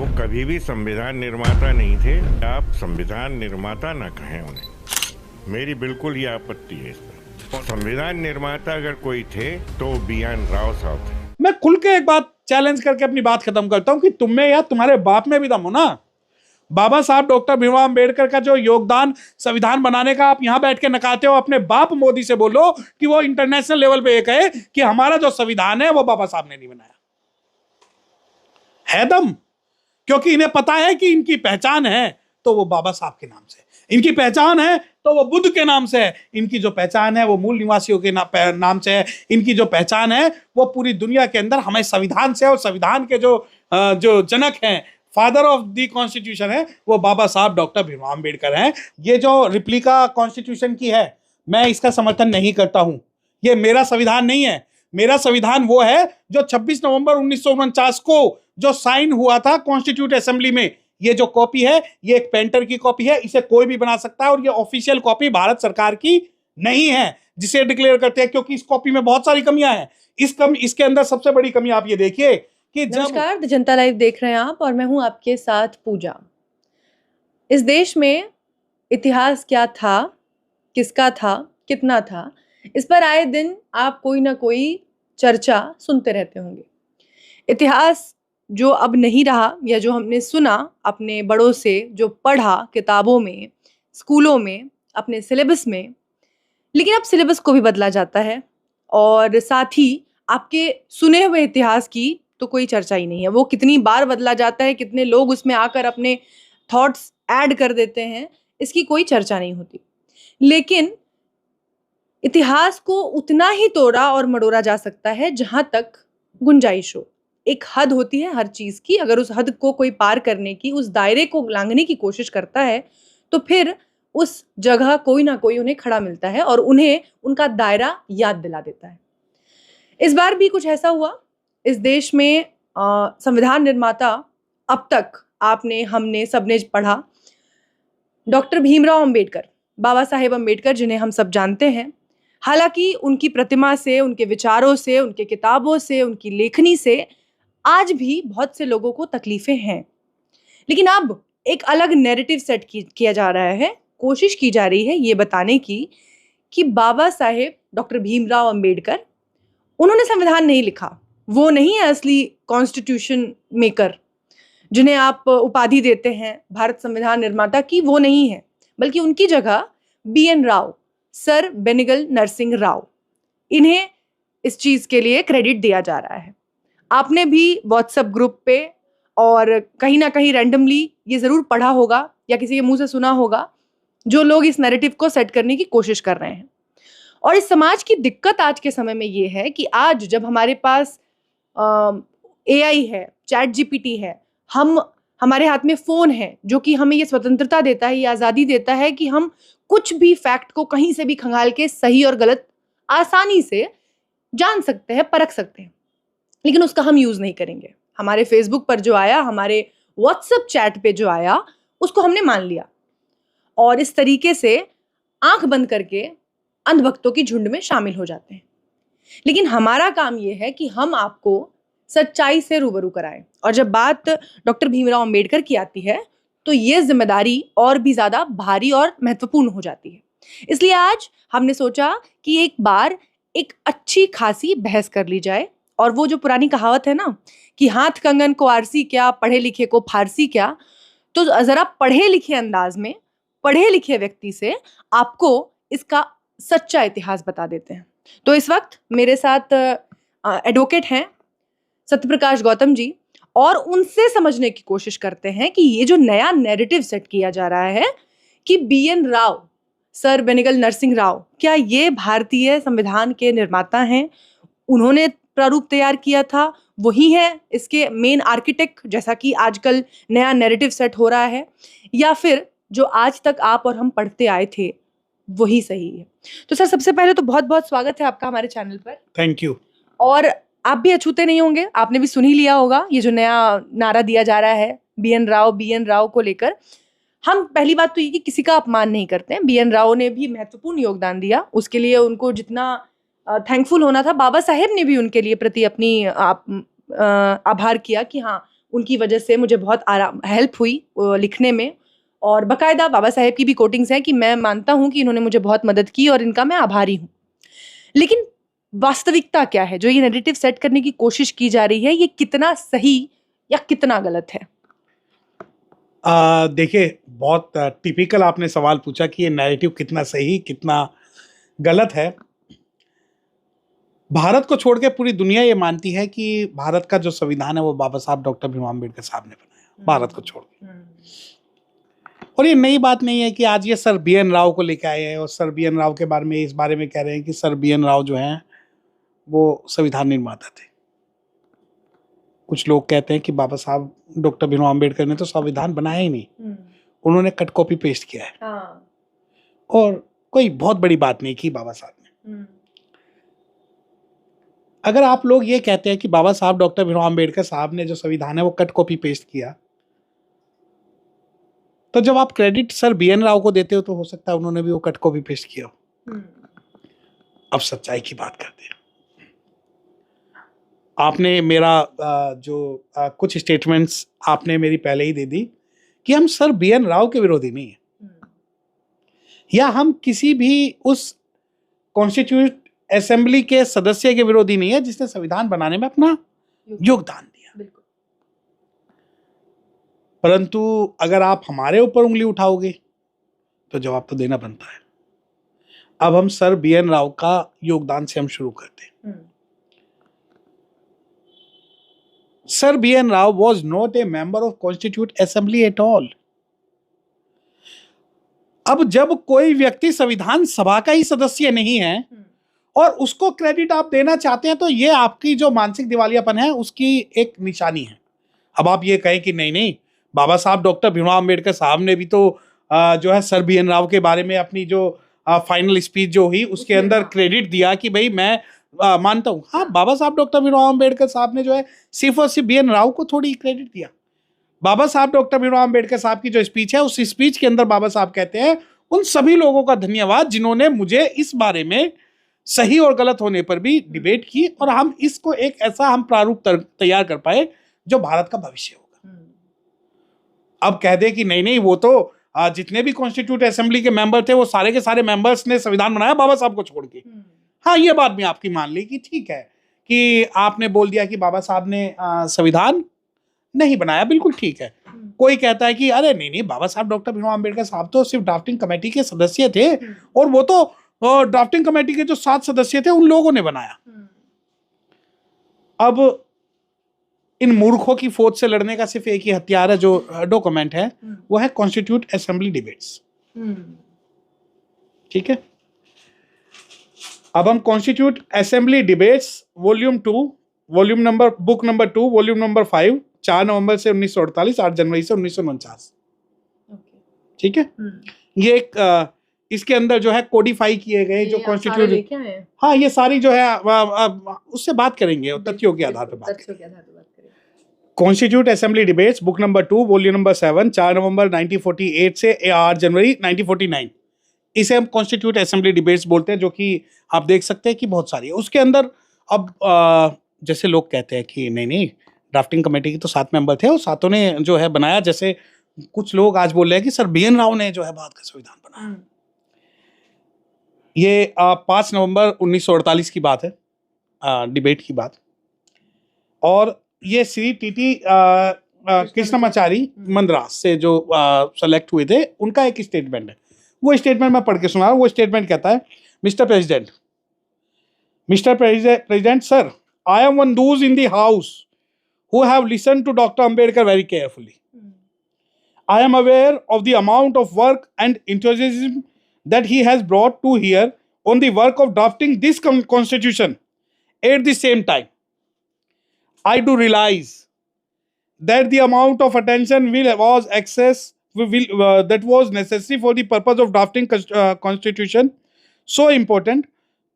वो कभी भी संविधान निर्माता नहीं थे। आप संविधान निर्माता ना कहें उन्हें। मेरी बिल्कुल ही आपत्ति है इस पर। और संविधान निर्माता अगर कोई थे तो BN राव साहब थे। मैं खुल के एक बात चैलेंज करके अपनी बात खत्म करता हूं कि तुम में या तुम्हारे बाप में भी दम हो ना। बाबा साहब डॉक्टर भीमराव अंबेडकर का जो योगदान संविधान बनाने का आप यहां बैठ के नकाते हो, अपने बाप मोदी से बोलो कि वो इंटरनेशनल लेवल पे ये कहे कि हमारा जो संविधान है वो बाबा साहब ने नहीं बनाया। है दम, क्योंकि इन्हें पता है कि इनकी पहचान है तो वो बाबा साहब के नाम से, इनकी पहचान है तो वो बुद्ध के नाम से है, इनकी जो पहचान है वो मूल निवासियों के नाम से है, इनकी जो पहचान है वो पूरी दुनिया के अंदर हमें संविधान से, और संविधान के जो जनक हैं, फादर ऑफ द कॉन्स्टिट्यूशन है, वो बाबा साहब डॉक्टर भीमराव अंबेडकर हैं। ये जो रिप्लिका कॉन्स्टिट्यूशन की है, मैं इसका समर्थन नहीं करता हूं। ये मेरा संविधान नहीं है। मेरा संविधान वो है जो 26 नवंबर 1949 को जो साइन हुआ था कॉन्स्टिट्यूट असेंबली में। ये जो कॉपी है ये एक पेंटर की कॉपी है, इसे कोई भी बना सकता है, और ये ऑफिशियल कॉपी भारत सरकार की नहीं है जिसे डिक्लेयर करते हैं, क्योंकि इस कॉपी में बहुत सारी कमियां हैं। इसके अंदर सबसे बड़ी कमी आप ये देखिए कि नमस्कार, द जनता लाइव देख रहे हैं आप, और मैं हूं आपके साथ पूजा। इस देश में इतिहास क्या था, किसका था, कितना था, इस पर आए दिन आप कोई ना कोई चर्चा सुनते रहते होंगे। इतिहास जो अब नहीं रहा, या जो हमने सुना अपने बड़ों से, जो पढ़ा किताबों में, स्कूलों में, अपने सिलेबस में, लेकिन अब सिलेबस को भी बदला जाता है, और साथ ही आपके सुने हुए इतिहास की तो कोई चर्चा ही नहीं है। वो कितनी बार बदला जाता है, कितने लोग उसमें आकर अपने थॉट्स ऐड कर देते हैं, इसकी कोई चर्चा नहीं होती। लेकिन इतिहास को उतना ही तोड़ा और मड़ोरा जा सकता है जहां तक गुंजाइश हो। एक हद होती है हर चीज की, अगर उस हद को कोई पार करने की, उस दायरे को लांघने की कोशिश करता है तो फिर उस जगह कोई ना कोई उन्हें खड़ा मिलता है और उन्हें उनका दायरा याद दिला देता है। इस बार भी कुछ ऐसा हुआ। इस देश में संविधान निर्माता, अब तक आपने, हमने, सबने पढ़ा, डॉक्टर भीमराव अंबेडकर, बाबा साहेब अंबेडकर, जिन्हें हम सब जानते हैं। हालांकि उनकी प्रतिमा से, उनके विचारों से, उनके किताबों से, उनकी लेखनी से आज भी बहुत से लोगों को तकलीफें हैं, लेकिन अब एक अलग नैरेटिव सेट किया जा रहा है। कोशिश की जा रही है ये बताने की कि बाबा साहेब डॉक्टर भीमराव अंबेडकर, उन्होंने संविधान नहीं लिखा, वो नहीं है असली कॉन्स्टिट्यूशन मेकर जिन्हें आप उपाधि देते हैं भारत संविधान निर्माता की, वो नहीं है, बल्कि उनकी जगह BN राव, सर बेनिगल नरसिंह राव, इन्हें इस चीज के लिए क्रेडिट दिया जा रहा है। आपने भी व्हाट्सएप ग्रुप पे और कहीं ना कहीं रैंडमली ये जरूर पढ़ा होगा या किसी के मुंह से सुना होगा, जो लोग इस नैरेटिव को सेट करने की कोशिश कर रहे हैं। और इस समाज की दिक्कत आज के समय में ये है कि आज जब हमारे पास AI है, चैट GPT है, हमारे हाथ में फोन है जो कि हमें ये स्वतंत्रता देता है, ये आज़ादी देता है कि हम कुछ भी फैक्ट को कहीं से भी खंगाल के सही और गलत आसानी से जान सकते हैं, परख सकते हैं, लेकिन उसका हम यूज नहीं करेंगे। हमारे फेसबुक पर जो आया, हमारे व्हाट्सएप चैट पे जो आया, उसको हमने मान लिया और इस तरीके से आंख बंद करके अंधभक्तों की झुंड में शामिल हो जाते हैं। लेकिन हमारा काम यह है कि हम आपको सच्चाई से रूबरू कराएं, और जब बात डॉक्टर भीमराव अंबेडकर की आती है तो ये जिम्मेदारी और भी ज्यादा भारी और महत्वपूर्ण हो जाती है। इसलिए आज हमने सोचा कि एक बार एक अच्छी खासी बहस कर ली जाए, और वो जो पुरानी कहावत है ना कि हाथ कंगन को आरसी क्या, पढ़े लिखे को फारसी क्या, तो जरा पढ़े लिखे अंदाज में, पढ़े लिखे व्यक्ति से आपको इसका सच्चा इतिहास बता देते हैं। तो इस वक्त मेरे साथ एडवोकेट हैं सत्यप्रकाश गौतम जी, और उनसे समझने की कोशिश करते हैं कि ये जो नया नैरेटिव सेट किया जा रहा है कि BN राव, सर बेनिगल नरसिंह राव, क्या ये भारतीय संविधान के निर्माता हैं? उन्होंने प्रारूप तैयार किया था, वही है इसके मेन आर्किटेक्ट, जैसा कि आजकल नया नैरेटिव सेट हो रहा है, या फिर जो आज तक आप और हम पढ़ते आए थे वही सही है? तो सर, सबसे पहले तो बहुत बहुत स्वागत है आपका हमारे चैनल पर। Thank you. और आप भी अछूते नहीं होंगे, आपने भी सुन ही लिया होगा ये जो नया नारा दिया जा रहा है BN राव को लेकर। हम पहली बात तो ये कि किसी का अपमान नहीं करते हैं। BN राव ने भी महत्वपूर्ण योगदान दिया, उसके लिए उनको जितना थैंकफुल होना था, बाबा साहेब ने भी उनके लिए प्रति अपनी आभार किया कि हाँ, उनकी वजह से मुझे बहुत आराम हेल्प हुई लिखने में, और बाकायदा बाबा साहेब की भी कोटिंग्स हैं कि मैं मानता हूँ कि इन्होंने मुझे बहुत मदद की और इनका मैं आभारी हूँ। लेकिन वास्तविकता क्या है? जो ये नैरेटिव सेट करने की कोशिश की जा रही है, ये कितना सही या कितना गलत है? देखिए, बहुत टिपिकल आपने सवाल पूछा कि ये नैरेटिव कितना सही कितना गलत है। भारत को छोड़ के पूरी दुनिया ये मानती है कि भारत का जो संविधान है वो बाबा साहब डॉक्टर भीमराव अम्बेडकर साहब ने बनाया, भारत को छोड़ के। और ये नई बात नहीं है कि आज ये सर बी एन राव को लेके आए हैं और सर बी एन राव के बारे में इस बारे में कह रहे हैं कि सर बी एन राव जो हैं वो संविधान निर्माता थे। कुछ लोग कहते हैं कि बाबा साहब डॉक्टर भीमराव अम्बेडकर ने तो संविधान बनाया ही नहीं, उन्होंने कट कॉपी पेस्ट किया है। हाँ। और कोई बहुत बड़ी बात नहीं की बाबा साहब ने। अगर आप लोग ये कहते हैं कि बाबा साहब डॉक्टर भीमराव अम्बेडकर साहब ने जो संविधान है वो कट कॉपी पेस्ट किया, तो जब आप credit sir B N Rao को देते हो तो हो सकता है उन्होंने भी वो कट कॉपी पेस्ट किया हो। अब सच्चाई की बात करते हैं। आपने मेरा कुछ स्टेटमेंट्स आपने मेरी पहले ही दे दी कि हम सर बी एन राव के विरोधी नहीं है, या हम किसी भी उस कॉन्स्टिट्यूट असेंबली के सदस्य के विरोधी नहीं है जिसने संविधान बनाने में अपना योगदान दिया। परंतु अगर आप हमारे ऊपर उंगली उठाओगे तो जवाब तो देना बनता है। अब हम सर बी एन राव का योगदान से हम शुरू करते हैं। Sir B N Rao was not a member of constitute assembly at all. अब जब कोई व्यक्ति संविधान सभा का ही सदस्य नहीं है और उसको क्रेडिट आप देना चाहते हैं तो ये आपकी जो मानसिक दिवालियापन है उसकी एक निशानी है। अब आप ये कहें कि नहीं, बाबा साहब डॉक्टर भीमराव अम्बेडकर साहब ने भी तो जो है सर बी एन राव के बारे में अपनी जो फाइनल स्पीच जो हुई उसके अंदर क्रेडिट दिया कि भाई मैं मानता हूँ। हाँ, बाबा साहब डॉक्टर भीमराव अम्बेडकर साहब ने जो है सिर्फ और सिर्फ बी एन राव को थोड़ी क्रेडिट दिया। बाबा साहब डॉक्टर भीमराव अम्बेडकर साहब की जो स्पीच है उस स्पीच के अंदर बाबा साहब कहते हैं उन सभी लोगों का धन्यवाद जिन्होंने मुझे इस बारे में सही और गलत होने पर भी डिबेट की और हम इसको एक ऐसा हम प्रारूप तैयार कर पाए जो भारत का भविष्य होगा। अब कह दे कि नहीं वो तो जितने भी कॉन्स्टिट्यूट असेंबली के मेंबर थे वो सारे के सारे मेंबर्स ने संविधान बनाया बाबा साहब को छोड़ के। हाँ, ये बात भी आपकी मान ली कि ठीक है कि आपने बोल दिया कि बाबा साहब ने संविधान नहीं बनाया, बिल्कुल ठीक है। कोई कहता है कि अरे नहीं, बाबा साहब डॉक्टर भीमराव अम्बेडकर साहब तो सिर्फ ड्राफ्टिंग कमेटी के सदस्य थे और वो तो ड्राफ्टिंग कमेटी के जो 7 सदस्य थे उन लोगों ने बनाया। अब इन मूर्खों की फौज से लड़ने का सिर्फ एक ही हथियार है जो डॉक्यूमेंट है, वो है कॉन्स्टिट्यूट असेंबली डिबेट्स। ठीक है, अब हम constitute assembly debates volume 2 book number 2 volume number 5 4 नवंबर से 1948 8 जनवरी से 1949। ठीक है, ये एक इसके अंदर जो है कोडिफाई किए गए जो कॉन्स्टिट्यूट, हाँ ये सारी जो है उससे बात करेंगे, तथ्यों के आधार पर बात करेंगे। Constitute assembly debates book number 2 volume number 7 4 नवंबर 1948 से 8 जनवरी 1949, इसे हम कॉन्स्टिट्यूट असेंबली डिबेट्स बोलते हैं, जो कि आप देख सकते हैं कि बहुत सारी है। उसके अंदर अब जैसे लोग कहते हैं कि नहीं ड्राफ्टिंग कमेटी के तो 7 मेंबर थे और 7 ने जो है बनाया, जैसे कुछ लोग आज बोल रहे हैं कि सर बी एन राव ने जो है भारत का संविधान बनाया। ये 5 नवंबर 1948 की बात है, डिबेट की बात। और ये श्री टीटी कृष्णमाचारी मद्रास से जो सेलेक्ट हुए थे उनका एक स्टेटमेंट है, वो स्टेटमेंट मैं पढ़ के सुना रहा हूँ। वो स्टेटमेंट कहता है, mister president sir, I am one those in the house who have listened to Dr. Ambedkar very carefully. I am aware of the amount of work and enthusiasm that he has brought to here on the work of drafting this constitution. At the same time, I do realize that the amount of attention that was necessary for the purpose of drafting constitution so important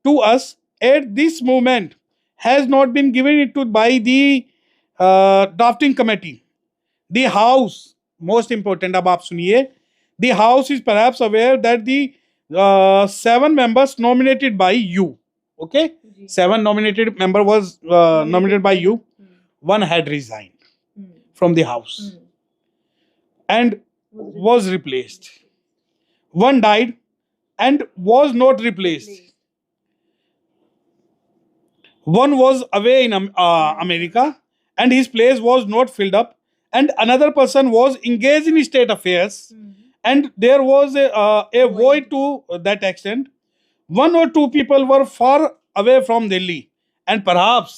to us at this moment has not been given it to by the drafting committee. The house, most important, अब आप सुनिए, the house is perhaps aware that the 7 members nominated by you, okay, 7 nominated member was nominated by you, 1 had resigned from the house and was replaced. One died and was not replaced. One was away in America and his place was not filled up, and another person was engaged in state affairs, and there was a void to that extent. One or two people were far away from Delhi, and perhaps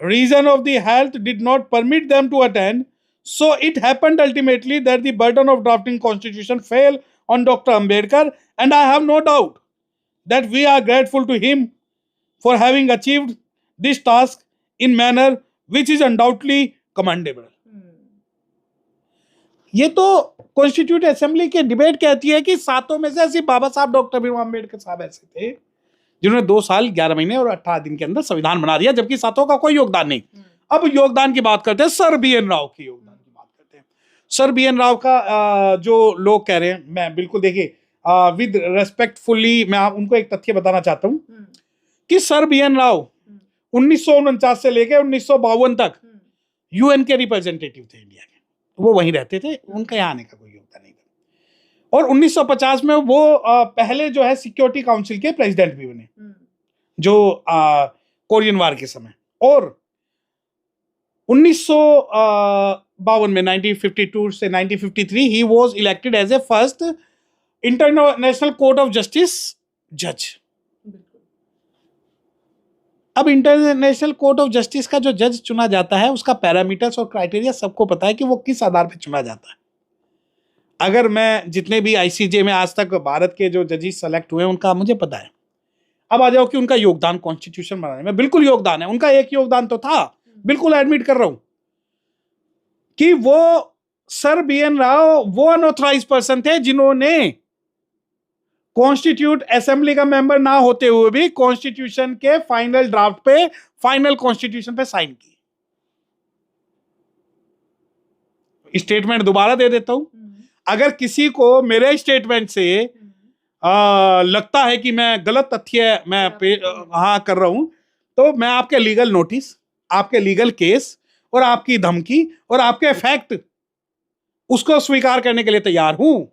reason of the health did not permit them to attend. So it happened ultimately that the burden of drafting constitution fell on Dr. Ambedkar, and I have no doubt that we are grateful to him for having achieved this task in manner which is undoubtedly commendable. ये तो constitute assembly के debate कहती है कि सातों में से सिर्फ बाबा साहब डॉक्टर भीमराव अम्बेडकर साहब ऐसे थे जिन्होंने 2 साल 11 महीने और 18 दिन के अंदर संविधान बना दिया, जबकि सातों का कोई योगदान नहीं। अब योगदान की बात करते हैं, सर BN राव के योगदान की बात करते हैं। सर BN राव का जो लोग कह रहे हैं, मैं बिल्कुल देखिए विद रेस्पेक्टफुली मैं उनको एक तथ्य बताना चाहता हूँ कि सर BN राव 1949 से लेकर 1952 तक UN के रिप्रेजेंटेटिव थे इंडिया के, वो वहीं रहते थे, उनका यहाँ आने का कोई योगदान नहीं था। और 1950 में वो पहले जो है सिक्योरिटी काउंसिल के प्रेसिडेंट भी बने, जो कोरियन वार के समय। और 1952 में 1952 से 1953 ही was elected as a first international court of justice जज। अब इंटरनेशनल कोर्ट ऑफ जस्टिस का जो जज चुना जाता है उसका पैरामीटर्स और क्राइटेरिया सबको पता है कि वो किस आधार पर चुना जाता है। अगर मैं जितने भी ICJ में आज तक भारत के जो जजेस सेलेक्ट हुए हैं उनका मुझे पता है। अब आ जाओ कि उनका योगदान कॉन्स्टिट्यूशन बनाने में, बिल्कुल योगदान है उनका। एक योगदान तो था, बिल्कुल एडमिट कर रहा हूं कि वो सर BN राव वो अनऑथराइज्ड पर्सन थे जिन्होंने कॉन्स्टिट्यूट असेंबली का मेंबर ना होते हुए भी कॉन्स्टिट्यूशन के फाइनल ड्राफ्ट पे, फाइनल कॉन्स्टिट्यूशन पे साइन की। स्टेटमेंट दोबारा दे देता हूं, अगर किसी को मेरे स्टेटमेंट से लगता है कि मैं गलत तथ्य मैं कर रहा हूं, तो मैं आपके लीगल नोटिस, आपके लीगल केस और आपकी धमकी और आपके फैक्ट उसको स्वीकार करने के लिए तैयार हूं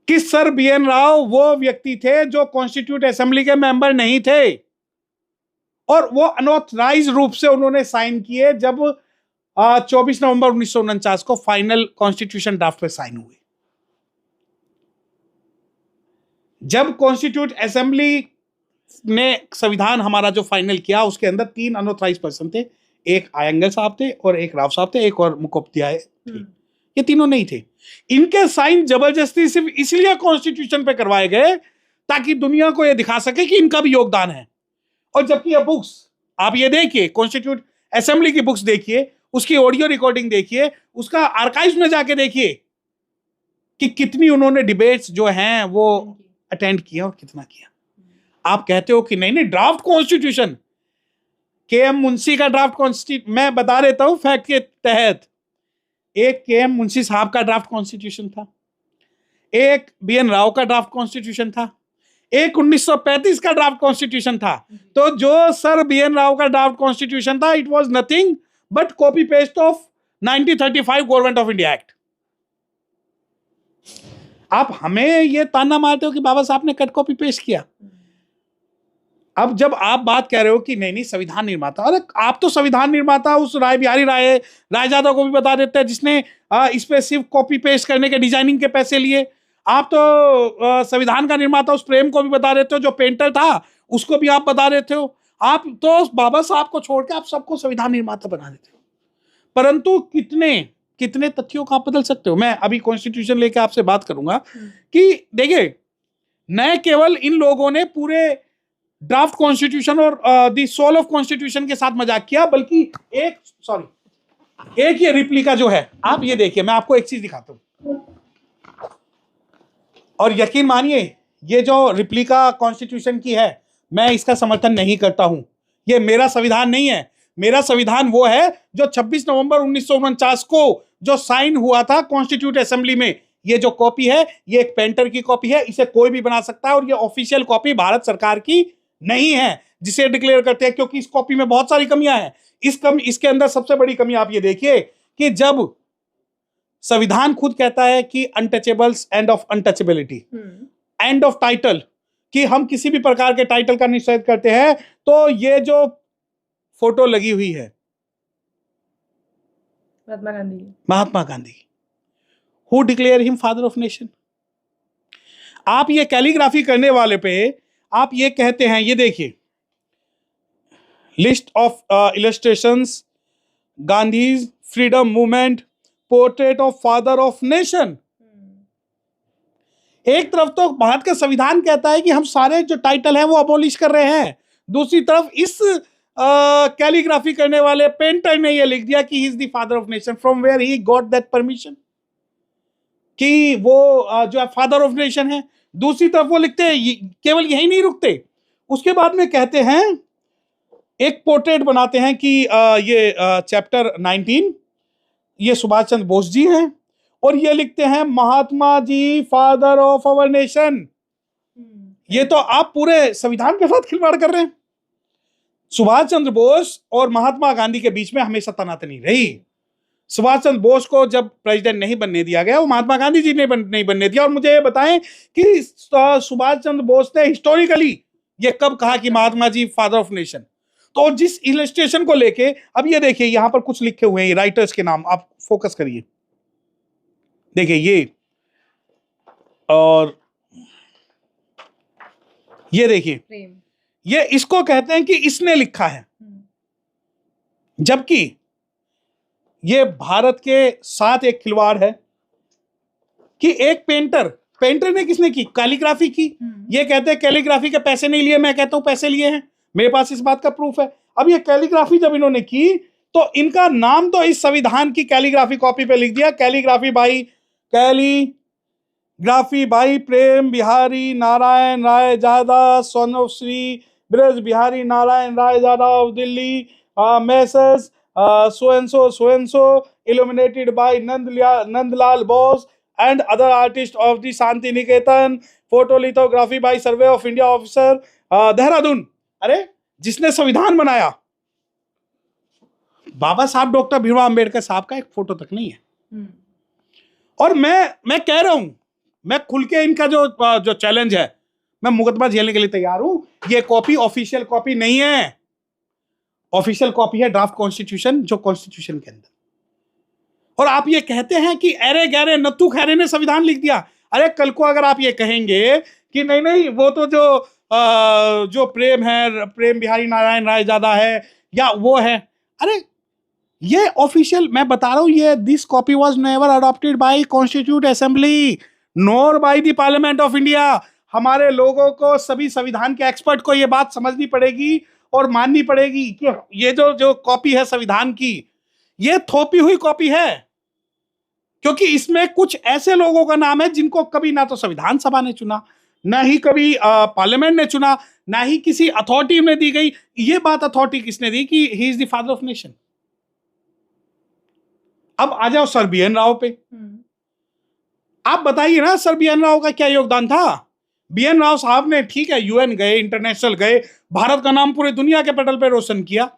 कि सर BN राव वो व्यक्ति थे जो कॉन्स्टिट्यूट असेंबली के मेंबर नहीं थे और वो अनऑथराइज्ड रूप से उन्होंने साइन किए जब 24 नवंबर 1949 को फाइनल कॉन्स्टिट्यूशन ड्राफ्ट पे साइन हुए। जब कॉन्स्टिट्यूट असेंबली ने संविधान हमारा जो फाइनल किया उसके अंदर 3 अनऑथराइज्ड पर्सन थे, एक आयंगर साहब थे और एक राव साहब थे, एक और मुखोपाध्याय थे। ये तीनों नहीं थे। इनके साइन जबरदस्ती सिर्फ इसलिए कॉन्स्टिट्यूशन पे करवाए गए ताकि दुनिया को ये दिखा सके कि इनका भी योगदान है। और जबकि ये बुक्स आप ये देखिए, कॉन्स्टिट्यूट असेंबली की बुक्स देखिए, उसकी ऑडियो रिकॉर्डिंग देखिए, उसका आर्काइव्स में जाके देखिए कि कितनी उन्होंने डिबेट्स जो हैं वो अटेंड किया और कितना किया। आप कहते हो कि नहीं ड्राफ्ट कॉन्स्टिट्यूशन, KM मुंशी का ड्राफ्ट कॉन्स्टिट्यूशन, मैं बता देता हूं फैक्ट के तहत, एक KM मुंशी साहब का ड्राफ्ट कॉन्स्टिट्यूशन था, एक BN राव का ड्राफ्ट कॉन्स्टिट्यूशन था, एक 1935 का ड्राफ्ट कॉन्स्टिट्यूशन था। तो जो सर BN राव का ड्राफ्ट कॉन्स्टिट्यूशन था, it was nothing but copy paste of 1935 government of India act. आप हमें ये ताना मारते हो कि बाबा साहब ने कट कॉपी पेस्ट किया। अब जब आप बात कह रहे हो कि नहीं संविधान निर्माता, अरे आप तो संविधान निर्माता उस राय बिहारी रायजादा को भी बता देते हैं जिसने इस पे सिर्फ कॉपी पेस्ट करने के डिजाइनिंग के पैसे लिए। आप तो संविधान का निर्माता उस प्रेम को भी बता देते हो जो पेंटर था, उसको भी आप बता देते हो। आप तो बाबा साहब को छोड़ के आप सबको संविधान निर्माता बना देते हो। परंतु कितने तथ्यों को आप बदल सकते हो। मैं अभी कॉन्स्टिट्यूशन लेके आपसे बात करूंगा कि देखिए, न केवल इन लोगों ने पूरे ड्राफ्ट कॉन्स्टिट्यूशन और द सोल ऑफ कॉन्स्टिट्यूशन के साथ मजाक किया, बल्कि एक ये रिप्लिका जो है, आप ये देखिए, मैं आपको एक चीज दिखाता हूं और यकीन मानिए ये जो रिप्लिका कॉन्स्टिट्यूशन की है, मैं इसका समर्थन नहीं करता हूं। ये मेरा संविधान नहीं है। मेरा संविधान वो है जो 26 नवंबर 1949 को जो साइन हुआ था कॉन्स्टिट्यूट असेंबली में। ये जो कॉपी है, ये एक पेंटर की कॉपी है, इसे कोई भी बना सकता है और ये ऑफिशियल कॉपी भारत सरकार की नहीं है जिसे डिक्लेयर करते हैं, क्योंकि इस कॉपी में बहुत सारी कमियां हैं। इसके अंदर सबसे बड़ी कमी आप ये देखिए कि जब संविधान खुद कहता है कि untouchables, end of untouchability, end of title, कि हम किसी भी प्रकार के टाइटल का निषेध करते हैं, तो ये जो फोटो लगी हुई है Mahatma Gandhi, who declare him father of nation. आप ये कैलीग्राफी करने वाले पे आप ये कहते हैं, ये देखिए, list of illustrations, Gandhi's freedom movement, portrait of father of nation. एक तरफ तो भारत का संविधान कहता है कि हम सारे जो टाइटल है वो अबोलिश कर रहे हैं, दूसरी तरफ इस कैलीग्राफी करने वाले पेंटर ने ये लिख दिया कि he is the father of nation. From where he got that permission कि वो जो फादर ऑफ नेशन है। दूसरी तरफ वो लिखते हैं, केवल यही नहीं रुकते, उसके बाद में कहते हैं, एक पोर्ट्रेट बनाते हैं कि ये चैप्टर 19 ये सुभाष चंद्र बोस जी हैं, और ये लिखते हैं Mahatma ji father of our nation. ये तो आप पूरे संविधान के साथ खिलवाड़ कर रहे हैं। सुभाष चंद्र बोस और महात्मा गांधी के बीच में हमेशा तनातनी रही। सुभाष चंद्र बोस को जब प्रेसिडेंट नहीं बनने दिया गया, वो महात्मा गांधी जी ने नहीं बनने दिया। और मुझे ये बताएं कि सुभाष चंद्र बोस ने हिस्टोरिकली ये कब कहा कि Mahatma ji father of nation. तो जिस इलस्ट्रेशन को लेके, अब ये देखिए यहां पर कुछ लिखे हुए हैं राइटर्स के नाम, आप फोकस करिए, देखिए ये, और ये देखिए, ये इसको कहते हैं कि इसने लिखा है, जबकि ये भारत के साथ एक खिलवाड़ है कि एक पेंटर ने किसने की, कैलीग्राफी की। ये कहते हैं कैलीग्राफी के पैसे नहीं लिए, मैं कहता हूं पैसे लिए हैं, मेरे पास इस बात का प्रूफ है। अब ये कैलीग्राफी जब इन्होंने की तो इनका नाम तो इस संविधान की कैलीग्राफी कॉपी पे लिख दिया, कैलीग्राफी बाई प्रेम बिहारी नारायण राय जादा, सन ऑफ श्री ब्रज बिहारी नारायण राय जादा of Delhi, message so and so illuminated by Nandlal Bose and other artists of the Shanti Niketan, photo lithography by Survey of India officer, Dehradun. अरे जिसने संविधान बनाया बाबा साहब डॉक्टर भीमराव अंबेडकर साहब का एक फोटो तक नहीं है। और मैं कह रहा हूं, मैं खुल के इनका जो चैलेंज है, मैं मुकदमा झेलने के लिए तैयार हूं। ये कॉपी ऑफिशियल कॉपी नहीं है, ऑफिशियल कॉपी है ड्राफ्ट कॉन्स्टिट्यूशन, जो कॉन्स्टिट्यूशन के अंदर। और आप ये कहते हैं कि अरे गहरे नत्थू खैरे ने संविधान लिख दिया। अरे कल को अगर आप ये कहेंगे कि नहीं वो तो जो प्रेम है, प्रेम बिहारी नारायण राय ज्यादा है या वो है, अरे ये ऑफिशियल, मैं बता रहा हूं, ये this copy was never adopted by constitute assembly nor by the parliament of India. हमारे लोगों को, सभी संविधान के एक्सपर्ट को ये बात समझनी पड़ेगी और माननी पड़ेगी कि ये जो कॉपी है संविधान की, ये थोपी हुई कॉपी है, क्योंकि इसमें कुछ ऐसे लोगों का नाम है जिनको कभी ना तो संविधान सभा ने चुना, ना ही कभी पार्लियामेंट ने चुना, ना ही किसी अथॉरिटी ने दी गई। ये बात अथॉरिटी किसने दी कि he is the father of nation. अब आ जाओ सर बी एन राव पे। आप बताइए ना सर बी एन राव का क्या योगदान था। बी एन राव साहब ने, ठीक है, यूएन गए, इंटरनेशनल गए, भारत का नाम पूरे दुनिया के पटल पे रोशन किया,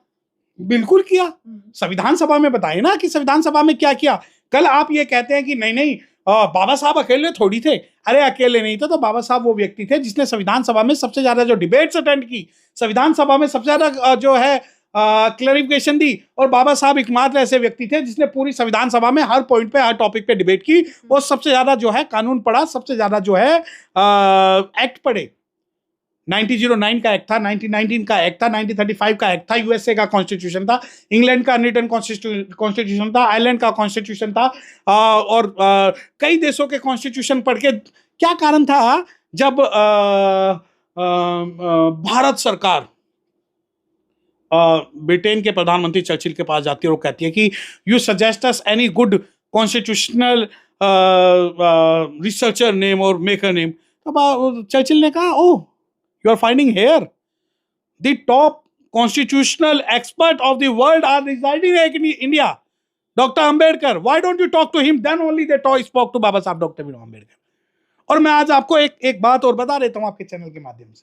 बिल्कुल किया। संविधान सभा में बताइए ना कि संविधान सभा में क्या किया। कल आप ये कहते हैं कि नहीं बाबा साहब अकेले थोड़ी थे। अरे अकेले नहीं थे, तो बाबा साहब वो व्यक्ति थे जिसने संविधान सभा में सबसे ज्यादा जो डिबेट्स अटेंड की, संविधान सभा में सबसे ज्यादा जो है क्लैरिफिकेशन दी, और बाबा साहब एकमात्र ऐसे व्यक्ति थे जिसने पूरी संविधान सभा में हर पॉइंट पे, हर टॉपिक पे डिबेट की, और सबसे ज्यादा जो है कानून पढ़ा, सबसे ज्यादा जो है एक्ट पढ़े। 1909 का एक्ट था, 1919 का एक्ट था, 1935 का एक्ट था, यूएसए का कॉन्स्टिट्यूशन था, इंग्लैंड का अनरिटन कॉन्स्टिट्यूशन था, आयरलैंड का कॉन्स्टिट्यूशन था, और कई देशों के कॉन्स्टिट्यूशन पढ़ के क्या कारण था, जब भारत सरकार ब्रिटेन के प्रधानमंत्री चर्चिल के पास जाती है और कहती है कि you suggest us any good constitutional researcher name और मेकर नेम। तो चर्चिल ने कहा, ओह, you are finding here the top constitutional expert of the world are residing in India, Dr. Ambedkar. Why don't you talk to him? Then only they spoke to Baba Saheb Dr. Bhimrao Ambedkar. और मैं आज आपको एक बात और बता देता हूं आपके चैनल के माध्यम से।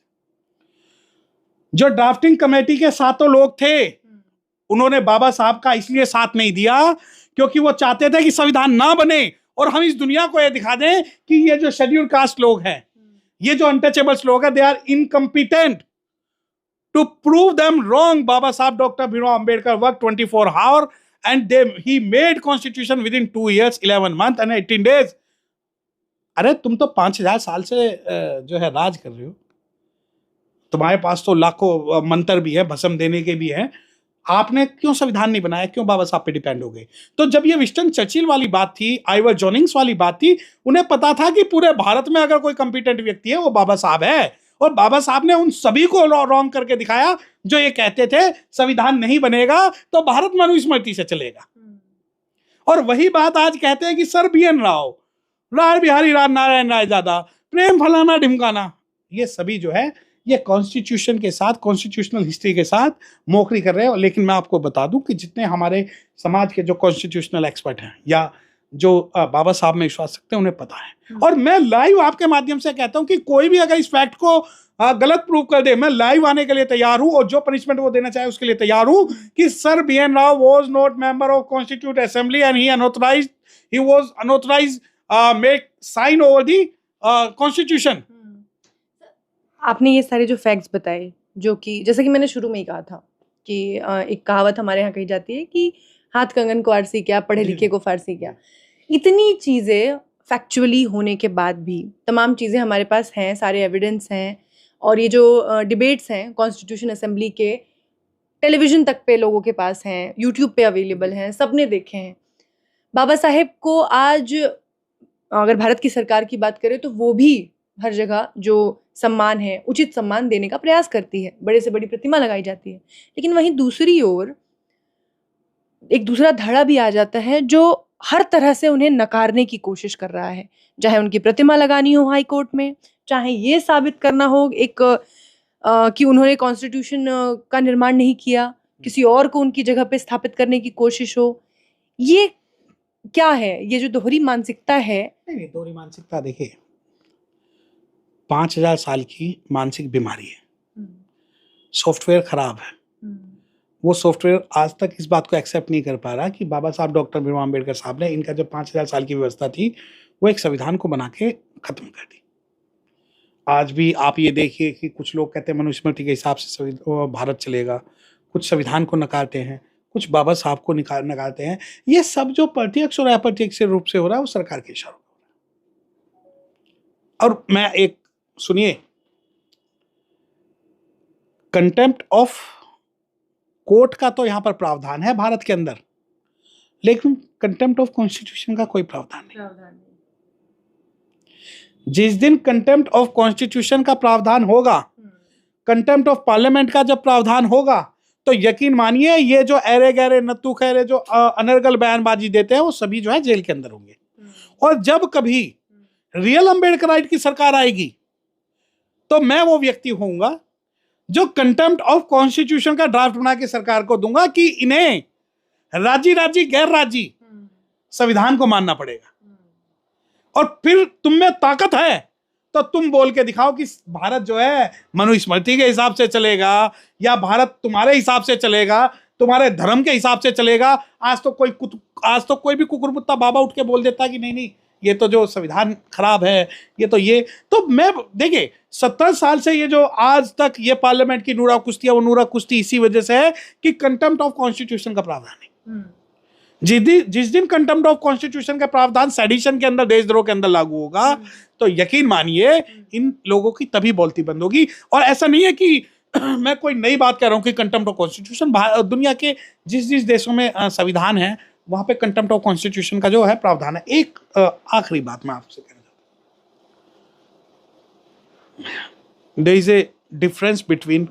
जो ड्राफ्टिंग कमेटी के सातों लोग थे, उन्होंने बाबा साहब का इसलिए साथ नहीं दिया क्योंकि वो चाहते थे कि संविधान ना बने और हम इस दुनिया को यह दिखा दें कि ये जो शेड्यूल कास्ट लोग हैं, ये जो अनटचेबल्स लोग हैं, they are incompetent to prove them wrong. Baba Saheb doctor Bhimrao Ambedkar work 24 hour and he made constitution within 2 years 11 months and 18 days. अरे तुम तो 5000 साल से जो है राज कर रहे हो, तुम्हारे पास तो लाखों मंत्र भी है, भस्म देने के भी हैं. आपने क्यों संविधान नहीं बनाया, क्यों बाबा साहब पे डिपेंड हो गए? तो जब ये विंस्टन चर्चिल वाली बात थी, आइवर जोनिंग्स वाली बात थी, उन्हें पता था कि पूरे भारत में अगर कोई कंपिटेंट व्यक्ति है वो बाबा साहब है. और बाबा साहब ने उन सभी को रॉन्ग करके दिखाया जो ये कहते थे संविधान नहीं बनेगा तो भारत मनुस्मृति से चलेगा. और वही बात आज कहते हैं कि सर BN राव, राय बिहारी राव, नारायण राय ज्यादा, प्रेम फलाना ढिमकाना, ये सभी जो है ये कॉन्स्टिट्यूशन के साथ, कॉन्स्टिट्यूशनल हिस्ट्री के साथ मोकरी कर रहे हैं. लेकिन मैं आपको बता दूं कि जितने हमारे समाज के जो कॉन्स्टिट्यूशनल एक्सपर्ट हैं या जो बाबा साहब में विश्वास रखते हैं उन्हें पता है. और मैं लाइव आपके माध्यम से कहता हूं कि कोई भी अगर इस फैक्ट को गलत प्रूव कर दे, मैं लाइव आने के लिए तैयार हूं और जो पनिशमेंट वो देना चाहे उसके लिए तैयार हूं कि sir BN Rao was not member of constitute assembly and he was unauthorized make sign over the constitution. आपने ये सारे जो फैक्ट्स बताए, जो कि जैसा कि मैंने शुरू में ही कहा था कि एक कहावत हमारे यहाँ कही जाती है कि हाथ कंगन को आरसी क्या, पढ़े लिखे को फारसी क्या. इतनी चीज़ें फैक्चुअली होने के बाद भी तमाम चीज़ें हमारे पास हैं, सारे एविडेंस हैं. और ये जो डिबेट्स हैं कॉन्स्टिट्यूशन असेंबली के, टेलीविज़न तक पे लोगों के पास हैं, यूट्यूब पे अवेलेबल हैं, सबने देखे हैं. बाबा साहेब को आज अगर भारत की सरकार की बात करें तो वो भी हर जगह जो सम्मान है, उचित सम्मान देने का प्रयास करती है, बड़े से बड़ी प्रतिमा लगाई जाती है. लेकिन वहीं दूसरी ओर एक दूसरा धड़ा भी आ जाता है जो हर तरह से उन्हें नकारने की कोशिश कर रहा है. चाहे उनकी प्रतिमा लगानी हो हाई कोर्ट में, चाहे ये साबित करना हो कि उन्होंने कॉन्स्टिट्यूशन का निर्माण नहीं किया, किसी और को उनकी जगह पे स्थापित करने की कोशिश हो. ये क्या है, ये जो दोहरी मानसिकता है? नहीं, दोहरी मानसिकता देखिए 5000 साल की मानसिक बीमारी है. सॉफ्टवेयर खराब है. वो सॉफ्टवेयर आज तक इस बात को एक्सेप्ट नहीं कर पा रहा कि बाबा साहब डॉक्टर भीमराव अंबेडकर साहब ने इनका जो 5000 साल की व्यवस्था थी वो एक संविधान को बना के खत्म कर दी. आज भी आप ये देखिए कि कुछ लोग कहते हैं मनुस्मृति के हिसाब से भारत चलेगा, कुछ संविधान को नकारते हैं, कुछ बाबा साहब को नकारते हैं. ये सब जो प्रत्यक्ष और अप्रत्यक्ष रूप से हो रहा है वो सरकार के इशारों पर हो रहा है. और मैं एक सुनिए, कंटेम्प्ट ऑफ कोर्ट का तो यहां पर प्रावधान है भारत के अंदर, लेकिन कंटेम्प्ट ऑफ कॉन्स्टिट्यूशन का कोई प्रावधान नहीं. जिस दिन कंटेम्प्ट ऑफ कॉन्स्टिट्यूशन का प्रावधान होगा, कंटेम्प्ट ऑफ पार्लियामेंट का जब प्रावधान होगा, तो यकीन मानिए ये जो ऐरे गहरे नत्थू खैरे जो अनर्गल बयानबाजी देते हैं वो सभी जो है जेल के अंदर होंगे. और जब कभी रियल अम्बेडकराइट की सरकार आएगी तो मैं वो व्यक्ति होऊंगा जो कंटेम्प्ट ऑफ कॉन्स्टिट्यूशन का ड्राफ्ट बना के सरकार को दूंगा कि इन्हें राजी राजी गैर राजी संविधान को मानना पड़ेगा. और फिर तुम में ताकत है तो तुम बोल के दिखाओ कि भारत जो है मनुस्मृति के हिसाब से चलेगा या भारत तुम्हारे हिसाब से चलेगा, तुम्हारे धर्म के हिसाब से चलेगा. आज तो कोई भी कुकुरमुत्ता बाबा उठ के बोल देता कि नहीं ये तो जो संविधान खराब है, ये तो मैं देखिए 70 साल से ये जो आज तक ये पार्लियामेंट की नूरा कुश्ती है, वो नूरा कुश्ती इसी वजह से है कि कंटेम्प्ट ऑफ कॉन्स्टिट्यूशन का प्रावधान है. जिस दिन कंटेम्प्ट ऑफ कॉन्स्टिट्यूशन का प्रावधान सेडिशन के अंदर, देशद्रोह के अंदर लागू होगा, तो यकीन मानिए इन लोगों की तभी बोलती बंद होगी. और ऐसा नहीं है कि मैं कोई नई बात कह रहा हूं कि कंटेम्प्ट ऑफ कॉन्स्टिट्यूशन, दुनिया के जिस देशों में संविधान है वहां पे कंटेम्प्ट ऑफ कॉन्स्टिट्यूशन का जो है प्रावधान है. एक आखिरी बात मैं आपसे कहना चाहता हूं, there is a difference between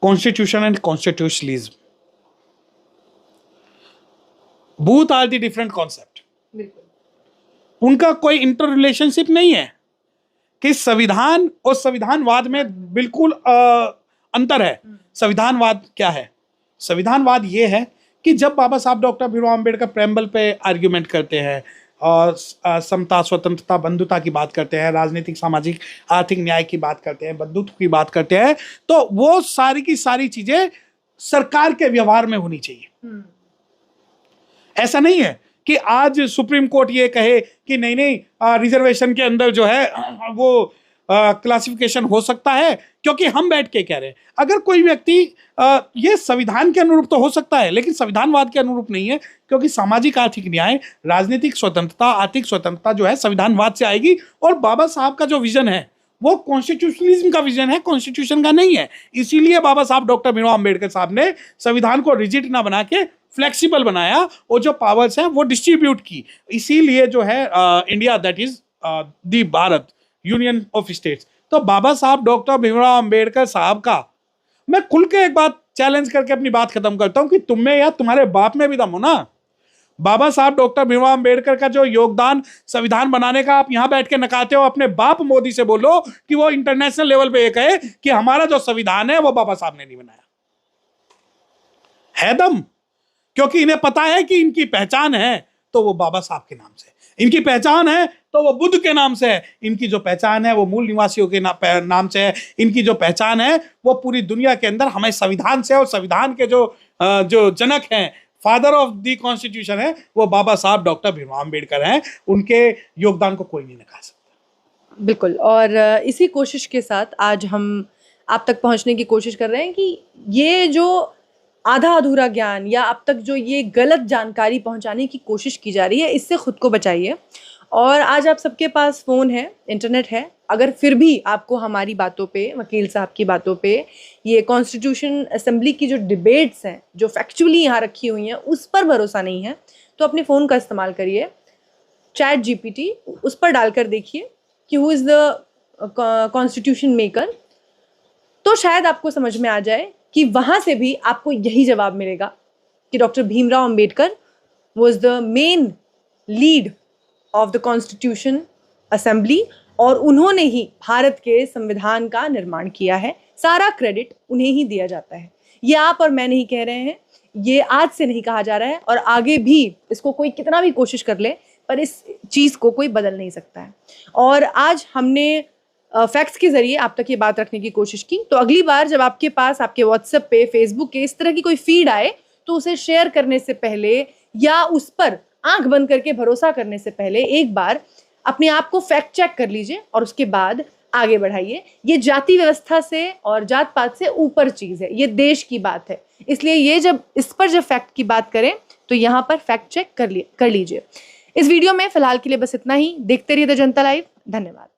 constitution and constitutionalism. Both are the different concept. उनका कोई इंटर रिलेशनशिप नहीं है कि संविधान और संविधानवाद में बिल्कुल अंतर है. संविधानवाद क्या है? संविधानवाद ये है कि जब बाबा साहब डॉक्टर भीमराव अंबेडकर प्रेम्बल पे आर्ग्यूमेंट करते हैं और समता, स्वतंत्रता, बंधुता की बात करते हैं, राजनीतिक, सामाजिक, आर्थिक न्याय की बात करते हैं, बंधुत्व की बात करते हैं, तो वो सारी की सारी चीजें सरकार के व्यवहार में होनी चाहिए। ऐसा नहीं है कि आज सुप्रीम कोर्ट ये कहे कि नहीं नहीं रिजर्वेशन के अंदर जो है वो क्लासिफिकेशन हो सकता है, क्योंकि हम बैठ के कह रहे हैं। अगर कोई व्यक्ति ये संविधान के अनुरूप तो हो सकता है, लेकिन संविधानवाद के अनुरूप नहीं है, क्योंकि सामाजिक आर्थिक न्याय, राजनीतिक स्वतंत्रता, आर्थिक स्वतंत्रता जो है संविधानवाद से आएगी। और बाबा साहब का जो विजन है वो कॉन्स्टिट्यूशनलिज्म का विजन है, कॉन्स्टिट्यूशन का नहीं है। इसीलिए बाबा साहब डॉक्टर भीमराव अम्बेडकर साहब ने संविधान को रिजिड ना बना के फ्लेक्सिबल बनाया और जो पावर्स है वो डिस्ट्रीब्यूट की। इसीलिए जो है India that is the Bharat union of states. तो बाबा साहब डॉक्टर भीमराव अम्बेडकर साहब का मैं खुल के एक बात चैलेंज करके अपनी बात खत्म करता हूं कि तुम में या तुम्हारे बाप में भी दम हो ना। बाबा साहब डॉक्टर भीमराव अम्बेडकर का जो योगदान संविधान बनाने का आप यहां बैठ के नकाते हो, अपने बाप मोदी से बोलो कि वो इंटरनेशनल लेवल पे ये कहे कि हमारा जो संविधान है वो बाबा साहब ने नहीं बनाया। है दम, क्योंकि इन्हें पता है कि इनकी पहचान है तो वो बाबा साहब के नाम से, इनकी पहचान है तो वो बुद्ध के नाम से है, इनकी जो पहचान है वो मूल निवासियों के नाम से है, इनकी जो पहचान है वो पूरी दुनिया के अंदर हमें संविधान से, और संविधान के जो जनक हैं, फादर ऑफ द कॉन्स्टिट्यूशन है, वो बाबा साहब डॉक्टर भीमराव अम्बेडकर हैं। उनके योगदान को कोई नहीं नकार सकता। बिल्कुल। और इसी कोशिश के साथ आज हम आप तक पहुंचने की कोशिश कर रहे हैं कि ये जो आधा अधूरा ज्ञान या अब तक जो ये गलत जानकारी पहुंचाने की कोशिश की जा रही है, इससे खुद को बचाइए। और आज आप सबके पास फ़ोन है, इंटरनेट है, अगर फिर भी आपको हमारी बातों पे, वकील साहब की बातों पे, ये कॉन्स्टिट्यूशन असेंबली की जो डिबेट्स हैं, जो फैक्चुअली यहाँ रखी हुई हैं, उस पर भरोसा नहीं है, तो अपने फ़ोन का इस्तेमाल करिए, चैट जीपीटी, उस पर डालकर देखिए कि who is the constitution maker, तो शायद आपको समझ में आ जाए कि वहाँ से भी आपको यही जवाब मिलेगा कि doctor Bhimrao Ambedkar was the main lead of the constitution assembly, और उन्होंने ही भारत के संविधान का निर्माण किया है। सारा क्रेडिट उन्हें ही दिया जाता है। ये आप और मैं नहीं कह रहे हैं, ये आज से नहीं कहा जा रहा है, और आगे भी इसको कोई कितना भी कोशिश कर ले, पर इस चीज़ को कोई बदल नहीं सकता है। और आज हमने फैक्ट्स के ज़रिए आप तक ये बात रखने की कोशिश की। तो अगली बार जब आपके पास आपके व्हाट्सएप पे, फेसबुक के इस तरह की कोई फीड आए, तो उसे शेयर करने से पहले या उस पर आंख बंद करके भरोसा करने से पहले एक बार अपने आप को फैक्ट चेक कर लीजिए और उसके बाद आगे बढ़ाइए। ये जाति व्यवस्था से और जात पात से ऊपर चीज़ है, ये देश की बात है। इसलिए ये जब इस पर जब फैक्ट की बात करें तो यहाँ पर फैक्ट चेक कर लीजिए। इस वीडियो में फिलहाल के लिए बस इतना ही। देखते रहिए द जनता लाइव। धन्यवाद।